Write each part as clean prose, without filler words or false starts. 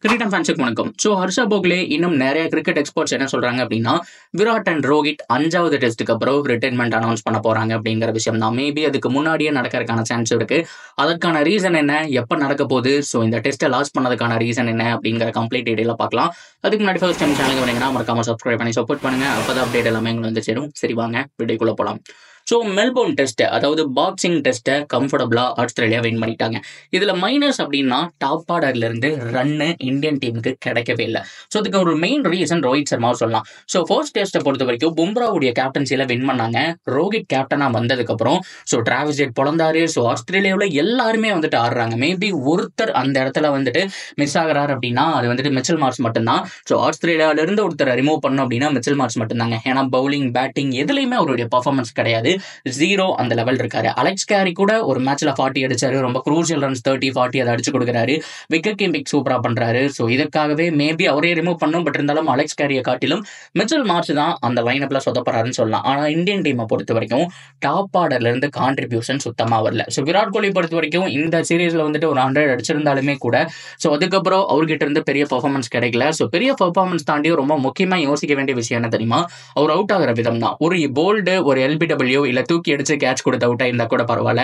Cricket ஃபேன்ஸுக்கு வணக்கம். ஹர்ஷா போக்லே இன்னும் நிறைய கிரிக்கெட் எக்ஸ்பர்ட்ஸ் என்ன சொல்றாங்க அப்படின்னா, விராட் அண்ட் ரோஹித் 5வது டெஸ்ட்டுக்கு அப்புறம் ரிட்டைர்மெண்ட் அனௌன்ஸ் பண்ண போறாங்க அப்படிங்கிற விஷயம் தான். மேபி அதுக்கு முன்னாடியே நடக்கிறதுக்கான சான்ஸ் இருக்கு. அதற்கான ரீசன் என்ன, எப்போ நடக்க போகுது, இந்த டெஸ்ட்டை லாஸ் பண்ணதுக்கான ரீசன் என்ன அப்படிங்கிற கம்ப்ளீட் டீடைலாக பார்க்கலாம். அதுக்கு முன்னாடி ஃபர்ஸ்ட் டைம் சேனலுக்கு வரீங்கன்னா மறக்காம சப்ஸ்கிரைப் பண்ணி சப்போர்ட் பண்ணுங்க. அப்பதான் அப்டேட் எல்லாமே எங்களுக்கு வந்து சேரும். சரி வாங்க வீடியோக்குள்ள போகலாம். மெல்போர்ன் டெஸ்ட், அதாவது பாக்ஸிங் டெஸ்ட்டை கம்ஃபர்டபுளாக ஆஸ்திரேலியா வின் பண்ணிட்டாங்க. இதில் மைனஸ் அப்படின்னா டாப் ஆர்டர்ல இருந்து ரன்னு இந்தியன் டீமுக்கு கிடைக்கவே இல்லை. அதுக்கு ஒரு மெயின் ரீசன் ரோஹித் சர்மாவை சொல்லலாம். ஃபர்ஸ்ட் டெஸ்ட்டை பொறுத்த வரைக்கும் பும்ராவுடைய கேப்டன்சியில் வின் பண்ணாங்க. ரோஹித் கேப்டனாக வந்ததுக்கப்புறம் டிராவிஸ் ஹெட் பொழந்தாரு. ஆஸ்திரேலியாவில் எல்லாருமே வந்துட்டு ஆடுறாங்க. மேபி ஒருத்தர் அந்த இடத்துல வந்துட்டு மிஸ் ஆகிறாரு அப்படின்னா அது வந்துட்டு மிச்சல் மார்ஷ் மட்டும்தான். ஆஸ்திரேலியாவிலிருந்து ஒருத்தர் ரிமூவ் பண்ணோம் அப்படின்னா மிச்சல் மார்ஷ் மட்டும்தாங்க. ஏன்னா பவுலிங் பேட்டிங் எதுலையுமே அவருடைய பர்ஃபார்மன்ஸ் கிடையாது. 0 அந்த லெவல் இருக்காரு. அலெக்ஸ் கேரி கூட ஒரு மேட்ச்ல 40 அடிச்சாரு. ரொம்ப குரூசியல் ரன்ஸ் 30-40 அதை அடிச்சு கொடுக்குறாரு. விக்கெட் கீப்பிங் சூப்பரா பண்றாரு. இதுக்காகவே மேபி அவரே ரிமூவ் பண்ணும். பட் இருந்தாலும் அலெக்ஸ் கேரியை காட்டிலும் மிச்சல் மார்ஷ் தான் அந்த லைனப்ல சொதப்படுறாருன்னு சொல்லலாம். ஆனா இந்தியன் டீமை பொறுத்த வரைக்கும் டாப் ஆர்டர்ல இருந்து கான்ட்ரிபியூஷன் சுத்தமா வரல. விராட் கோலி பொறுத்த வரைக்கும் இந்த சீரீஸ்ல வந்துட்டு ஒரு 100 அடிச்சிருந்தாலுமே கூட அதுக்கப்புறம் அவர்கிட்ட இருந்து பெரிய பெர்ஃபார்மன்ஸ் கிடைக்கல. பெரிய பெர்ஃபார்மன்ஸ் தாண்டி ரொம்ப முக்கியமா யோசிக்க வேண்டிய விஷயம் என்ன தெரியுமா, அவர் அவுட் ஆகிற விதம் தான். ஒரு போல்டு, ஒரு எல்பிடபிள்யூ இல்ல தூக்கி அடிச்சு கேட்ச் கொடுத்து அவுட் ஆயிருந்தா கூட பரவாயில்ல.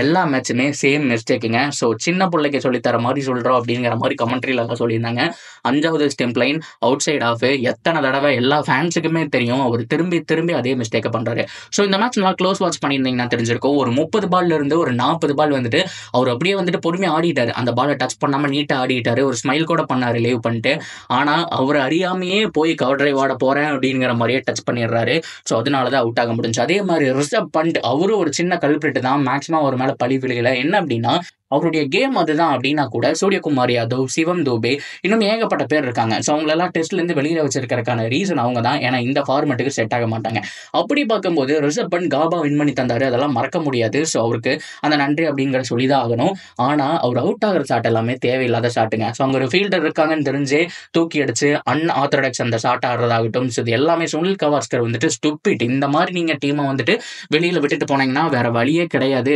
எல்லா மேட்சுமே சேம் மிஸ்டேக்குங்க. சின்ன பிள்ளைக்கு சொல்லித்தர மாதிரி சொல்றோம் அப்படிங்கிற மாதிரி கமெண்ட்ரியில எல்லாம் சொல்லியிருந்தாங்க. 5வது stump line outside off எத்தனை தடவை எல்லா ஃபேன்ஸுக்குமே தெரியும். அவர் திரும்பி திரும்பி அதே மிஸ்டேக்கை பண்றாரு. இந்த மேட்ச் நல்லா க்ளோஸ் வாட்ச் பண்ணியிருந்தீங்கன்னா தெரிஞ்சிருக்கும். ஒரு 30 பால்ல இருந்து ஒரு 40 பால் வந்துட்டு அவர் அப்படியே வந்துட்டு பொறுமையா ஆடிட்டாரு. அந்த பாலை டச் பண்ணாம நீட்டா ஆடிட்டாரு. ஒரு ஸ்மைல் கூட பண்ணாரு லேவ் பண்ணிட்டு. ஆனா அவர் அறியாமையே போய் கவர் டிரைவ் ஆட போறேன் அப்படிங்கிற மாதிரியே டச் பண்ணிடுறாரு. அதனாலதான் அவுட் ஆக முடிஞ்சு. அதே மாதிரி ரிஷப் பண்ட் அவரும் ஒரு சின்ன கல்பிரிட்டு தான். மேக்ஸிமம் அவர் மேல பழி விழுகல. என்ன அப்படின்னா அவருடைய கேம் அதுதான் அப்படின்னா கூட சூரியகுமார் யாதவ், சிவம் தூபே, இன்னும் ஏகப்பட்ட பேர் இருக்காங்க. அவங்களெல்லாம் டெஸ்ட்ல இருந்து வெளியில வச்சிருக்கிறதுக்கான ரீசன் அவங்க தான். ஏன்னா இந்த ஃபார்மெட்டுக்கு செட் ஆக மாட்டாங்க. அப்படி பார்க்கும்போது ரிஷப் பண்ட் காபா வின் பண்ணி தந்தாரு. அதெல்லாம் மறக்க முடியாது. அவருக்கு அந்த நன்றி அப்படிங்கிற சொல்லிதான் ஆகணும். ஆனா அவர் அவுட் ஆகிற ஷாட் எல்லாமே தேவையில்லாத ஷாட்டுங்க. அவங்க ஒரு ஃபீல்டர் இருக்காங்கன்னு தெரிஞ்சே தூக்கி அடிச்சு அன்ஆத்தடாக்ஸ் அந்த ஷாட் ஆடுறதாகட்டும். இது எல்லாமே சுனில் கவாஸ்கர் வந்துட்டு ஸ்டூபிட். இந்த மாதிரி நீங்க டீமை வந்துட்டு வெளியில விட்டுட்டு போனீங்கன்னா வேற வழியே கிடையாது.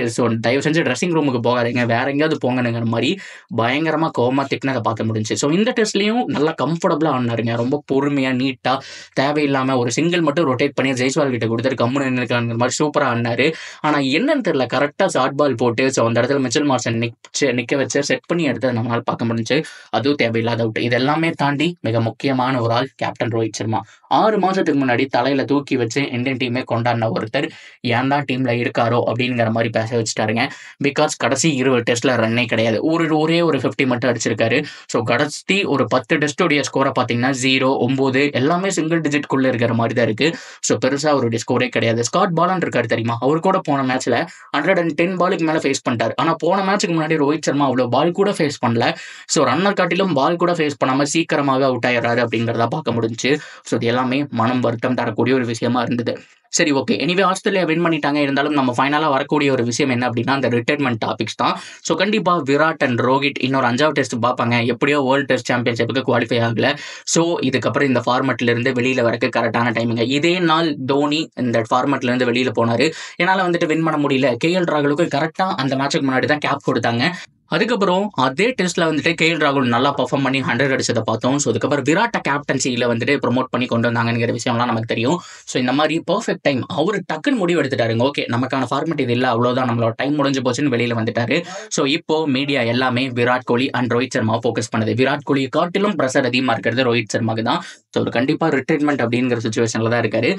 தயவு செஞ்சு ட்ரெஸ்ஸிங் ரூமுக்கு போகாதீங்க, வேற எங்கேயாவது போங்கங்கிற மாதிரி பயங்கரமா கோவமா திட்டினதை பார்க்க முடிஞ்சு. இந்த டெஸ்ட்லயும் நல்லா கம்ஃபர்டபுளா ஆனாருங்க. ரொம்ப பொறுமையா நீட்டா தேவையில்லாம ஒரு சிங்கிள் மட்டும் ரொட்டேட் பண்ணி ஜெய்ஸ்வால் கிட்ட கொடுத்தாரு. கம்முன்னு இருக்காங்கிற மாதிரி சூப்பரா ஆனாரு. ஆனா என்னன்னு தெரியல, கரெக்டா ஷார்ட் பால் போட்டு அந்த இடத்துல மிச்சல் மார்ஷன் நிக்க வச்சு செட் பண்ணி எடுத்து நம்மளால பார்க்க முடிஞ்சு. அதுவும் தேவையில்லாத அவுட். இது எல்லாமே தாண்டி மிக முக்கியமான ஒரு ஆள் கேப்டன் ரோஹித் சர்மா. 6 மாசத்துக்கு முன்னாடி தலையில தூக்கி வச்சு இந்தியன் டீமே கொண்டாடின ஒருத்தர் ஏன் தான் டீம்ல இருக்காரோ அப்படிங்கிற மாதிரி பேச வச்சுட்டாருங்க. பிகாஸ் கடைசி 20 டெஸ்ட்ல ரன்னே கிடையாது. ஒரே ஒரு 50 மட்டும் அடிச்சிருக்காரு. கடைசி ஒரு 10 டெஸ்டோடைய ஸ்கோரை பார்த்தீங்கன்னா 0, 9 எல்லாமே சிங்கிள் டிஜிட்குள்ள இருக்கிற மாதிரி தான் இருக்கு. பெருசா அவருடைய ஸ்கோரே கிடையாது. ஸ்காட் பாலன் இருக்காரு தெரியுமா, அவர் கூட போன மேட்ச்ல 110 பாலுக்கு மேல ஃபேஸ் பண்ணிட்டாரு. ஆனா போன மேட்சுக்கு முன்னாடி ரோஹித் சர்மா அவ்வளவு பால் கூட ஃபேஸ் பண்ணல. ரன்னர் காட்டிலும் பால் கூட ஃபேஸ் பண்ணாம சீக்கிரமாக அவுட் ஆயிடுறாரு அப்படிங்கிறத பார்க்க முடிஞ்சு. இது எல்லாமே மனம் வருத்தம் தரக்கூடிய ஒரு விஷயமா இருந்தது. சரி, ஓகே. எனிவே ஆஸ்திரேலியா வின் பண்ணிட்டாங்க. இருந்தாலும் நம்ம ஃபைனலா வரக்கூடிய ஒரு விஷயம் என்ன அப்படின்னா அந்த ரிட்டைர்மெண்ட் டாபிக்ஸ் தான். கண்டிப்பா விராட் அண்ட் ரோஹித் இன்னொரு 5வது டெஸ்ட் பார்ப்பாங்க. எப்படியோ வேர்ல்டு டெஸ்ட் சாம்பியன்ஷிப்புக்கு குவாலிஃபை ஆகல. இதுக்கப்புறம் இந்த ஃபார்மெட்ல இருந்து வெளியில வரக்கு கரெக்டான டைமிங்க. இதே நாள் தோனி இந்த ஃபார்மெட்ல இருந்து வெளியில போனாரு. என்னால வந்துட்டு வின் பண்ண முடியல. KL ராகுலுக்கு கரெக்டா அந்த மேட்சுக்கு முன்னாடி தான் கேப் கொடுத்தாங்க. அதுக்கப்புறம் அதே டெஸ்ட்ல வந்துட்டு KL ராகுல் நல்லா பர்ஃபார்ம் பண்ணி 100 அடிச்சதை பார்த்தோம். அதுக்கப்புறம் விராட்ட கேப்டன்சியில வந்துட்டு ப்ரொமோட் பண்ணி கொண்டு வந்தாங்கிற விஷயம்லாம் நமக்கு தெரியும். இந்த மாதிரி பர்ஃபெக்ட் டைம் அவர் டக்குன்னு முடிவு எடுத்துட்டாருங்க. ஓகே, நமக்கான ஃபார்மெட் இது இல்லை, அவ்வளோதான், நம்மளோட டைம் முடிஞ்சு போச்சுன்னு வெளியில வந்துட்டாரு. இப்போ மீடியா எல்லாமே விராட் கோலி அண்ட் ரோஹித் சர்மா ஃபோக்கஸ் பண்ணுது. விராட் கோலியை காட்டிலும் ப்ரெஷர் அதிகமா இருக்கிறது ரோஹித் சர்மாக்கு தான். ஒரு கண்டிப்பா ரிட்டைர்மெண்ட் அப்படிங்கிற சுச்சுவேஷன்ல தான் இருக்காரு.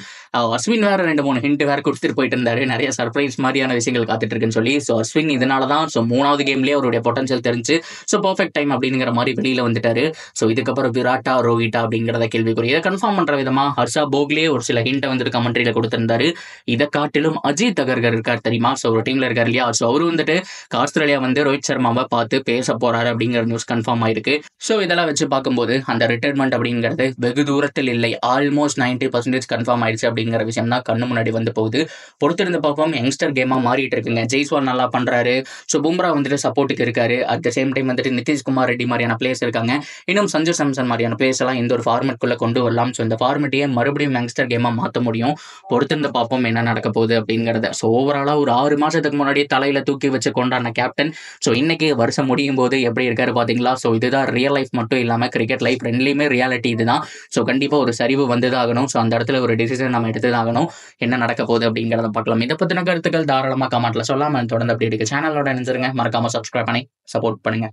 அஸ்வின் வேற 2-3 ஹிண்ட் வேற கொடுத்துட்டு போயிட்டு இருந்தாரு. நிறைய சர்ப்ரைஸ் மாதிரியான விஷயங்கள் காத்துட்டு இருக்குன்னு சொல்லி. அஸ்வின் இதனாலதான் 3வது கேம்லயே அவருடைய பொட்டன்ஷியல் தெரிஞ்சு பர்ஃபெக்ட் டைம் அப்படிங்கிற மாதிரி வெளியில வந்துட்டாரு. இதுக்கப்புறம் விராட்டா ரோஹிட்டா அப்படிங்கிறத கேள்விக்குறி. இதை கன்ஃபார்ம் பண்ற விதமா ஹர்ஷா போக்லே ஒரு சில ஹிண்ட் வந்துட்டு கமெண்ட்ரியில கொடுத்திருந்தாரு. இதை காட்டிலும் அஜித் அகர்கர் இருக்கார் தெரியுமா, ஒரு டீம்ல இருக்காரு இல்லையா. அவரு வந்துட்டு ஆஸ்திரேலியா வந்து ரோஹித் சர்மாவை பார்த்து பேச போறாரு அப்படிங்கிற நியூஸ் கன்ஃபார்ம் ஆயிருக்கு. இதெல்லாம் வச்சு பார்க்கும்போது அந்த ரிட்டைர்மெண்ட் அப்படிங்கிறது வெகு வெகு தூரத்தில் இல்லை, ஆல்மோஸ்ட் 90% கன்ஃபார்ம் ஆயிடுச்சு அப்படிங்கிற விஷயம் தான் கண்ணு முன்னாடி வந்து போகுது. பொறுத்திருந்து பார்ப்போம். யங்ஸ்டர் கேமா மாறிட்டு இருக்குங்க. ஜெய்ஸ்வால் நல்லா பண்றாரு. ஸோ பும்ரா வந்துட்டு சப்போர்ட்டுக்கு இருக்காரு. அட் த சேம் டைம் வந்துட்டு நிதிஷ்குமார் ரெட்டி மாதிரியான பிளேயர்ஸ் இருக்காங்க. இன்னும் சஞ்சு சாம்சன் மாதிரியான பிளேயர்ஸ் எல்லாம் இந்த ஒரு ஃபார்மெட்குள்ள கொண்டு வரலாம். ஸோ இந்த ஃபார்மெட்டையே மறுபடியும் யங்ஸ்டர் கேமா மாற்ற முடியும். பொறுத்திருந்து பார்ப்போம் என்ன நடக்க போகுது அப்படிங்கிறத. ஸோ ஓவராலா ஒரு 6 மாசத்துக்கு முன்னாடி தலையில தூக்கி வச்சு கொண்டாடின கேப்டன் ஸோ இன்னைக்கு வருஷம் முடியும் போது எப்படி இருக்காரு பாத்தீங்களா. ஸோ இதுதான் ரியல் லைஃப் மட்டும் இல்லாம கிரிக்கெட் லைஃப் ரெண்டுலையுமே ரியாலிட்டி இதுதான். ஸோ கண்டிப்பா ஒரு சரிவு வந்துதான் ஆகணும். ஸோ அந்த இடத்துல ஒரு டிசிஷன் நம்ம எடுத்துதான் ஆகணும். என்ன நடக்க போகுது அப்படிங்கிறத பார்க்கலாம். இதை பத்தின கருத்துக்கள் தாராளமா கமெண்ட்ல சொல்லாம தொடர்ந்து அப்படி இருக்கு சேனலோட நினைச்சிருங்க. மறக்காம சப்ஸ்கிரைப் பண்ணி சப்போர்ட் பண்ணுங்க.